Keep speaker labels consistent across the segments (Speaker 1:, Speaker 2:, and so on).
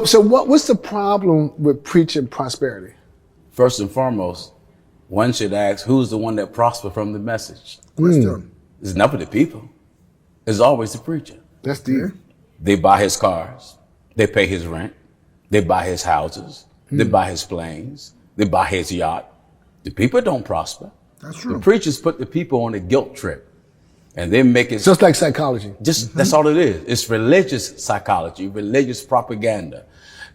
Speaker 1: So what's the problem with preaching prosperity?
Speaker 2: First and foremost, one should ask, who's the one that prospered from the message?
Speaker 3: Question.
Speaker 2: It's never the people. It's always the preacher.
Speaker 1: That's deep.
Speaker 2: They buy his cars. They pay his rent. They buy his houses. They buy his planes. They buy his yacht. The people don't prosper.
Speaker 3: That's true.
Speaker 2: The preachers put the people on a guilt trip. And they make it
Speaker 1: Just like psychology.
Speaker 2: just that's all it is. It's religious psychology, religious propaganda.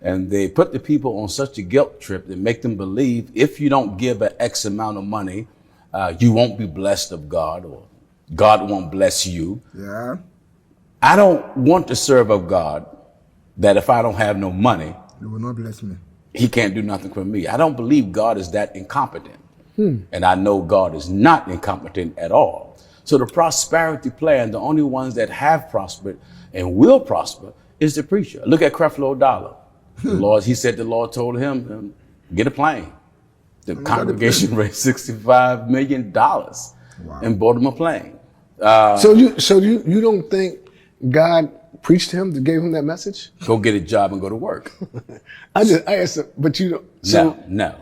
Speaker 2: And they put the people on such a guilt trip that make them believe if you don't give an X amount of money, you won't be blessed of God, or God won't bless you.
Speaker 3: Yeah.
Speaker 2: I don't want to serve a God that if I don't have no money,
Speaker 3: You will not bless me.
Speaker 2: he can't do nothing for me. I don't believe God is that incompetent. And I know God is not incompetent at all. So the prosperity plan, the only ones that have prospered and will prosper is the preacher. Look at Creflo Dollar. The Lord, he said the Lord told him, get a plane. The congregation raised $65 million and bought him a plane.
Speaker 1: So you don't think God preached to him, that gave him that message?
Speaker 2: Go get a job and go to work.
Speaker 1: I asked, but you don't. So
Speaker 2: No.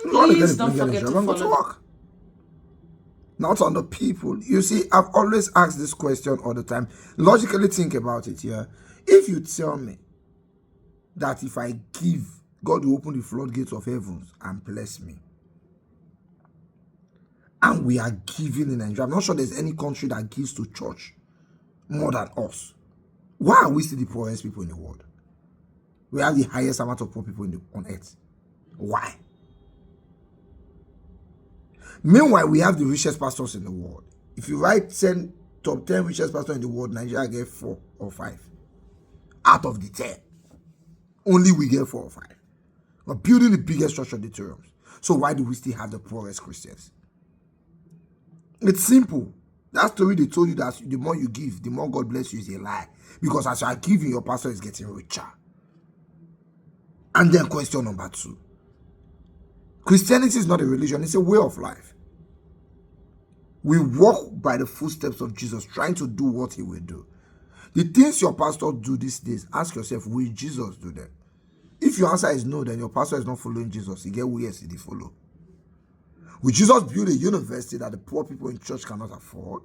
Speaker 4: Please don't forget to
Speaker 3: Go to
Speaker 4: follow.
Speaker 3: work. Not on the people. You see, I've always asked this question all the time. Logically think about it here. If you tell me that if I give, God will open the floodgates of heavens and bless me, and we are giving in Nigeria, I'm not sure there's any country that gives to church more than us. Why are we still the poorest people in the world? We have the highest amount of poor people on earth. Why? Meanwhile, we have the richest pastors in the world. If you write top 10 richest pastors in the world, Nigeria get 4 or 5 out of the 10. Only we get 4 or 5. We're building the biggest church auditoriums. So why do we still have the poorest Christians? It's simple. That story they told you that the more you give, the more God bless you is a lie. Because as you are giving, your pastor is getting richer. And then question number 2. Christianity is not a religion, it's a way of life. We walk by the footsteps of Jesus, trying to do what he will do. The things your pastor do these days, ask yourself, will Jesus do them? If your answer is no, then your pastor is not following Jesus. He get who yes, he follow. Will Jesus build a university that the poor people in church cannot afford?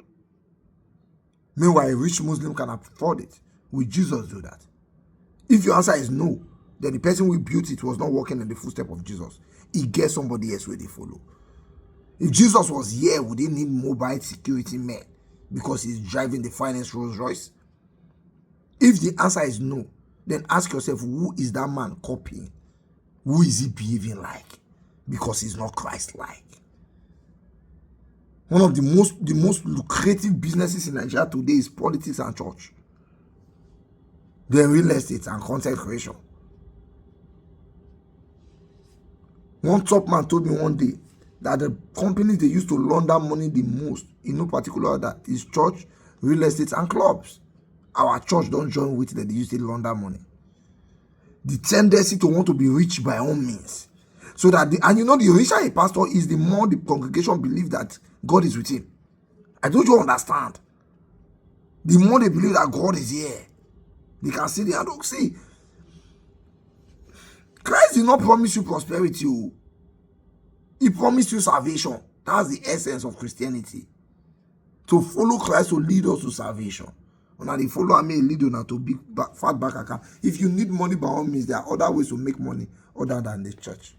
Speaker 3: Meanwhile, a rich Muslim can afford it. Will Jesus do that? If your answer is no, then the person who built it was not walking in the footsteps of Jesus. He gets somebody else where they follow. If Jesus was here, would they need mobile security men because he's driving the finest Rolls Royce? If the answer is no, then ask yourself, who is that man copying? Who is he behaving like? Because he's not Christ-like. One of the most lucrative businesses in Nigeria today is politics and church. Then real estate and content creation. One top man told me one day that the companies they used to launder money the most, in no particular order, is church, real estate, and clubs. Our church don't join with that they used to launder money. The tendency to want to be rich by all means. So that and you know, the richer a pastor is, the more the congregation believe that God is with him. I don't you understand? The more they believe that God is here, they can see the hand. Look, see, Christ did not promise you prosperity. He promised you salvation. That's the essence of Christianity. To follow Christ will lead us to salvation. When they follow me, lead you now to big fat back account. If you need money by all means, there are other ways to make money other than the church.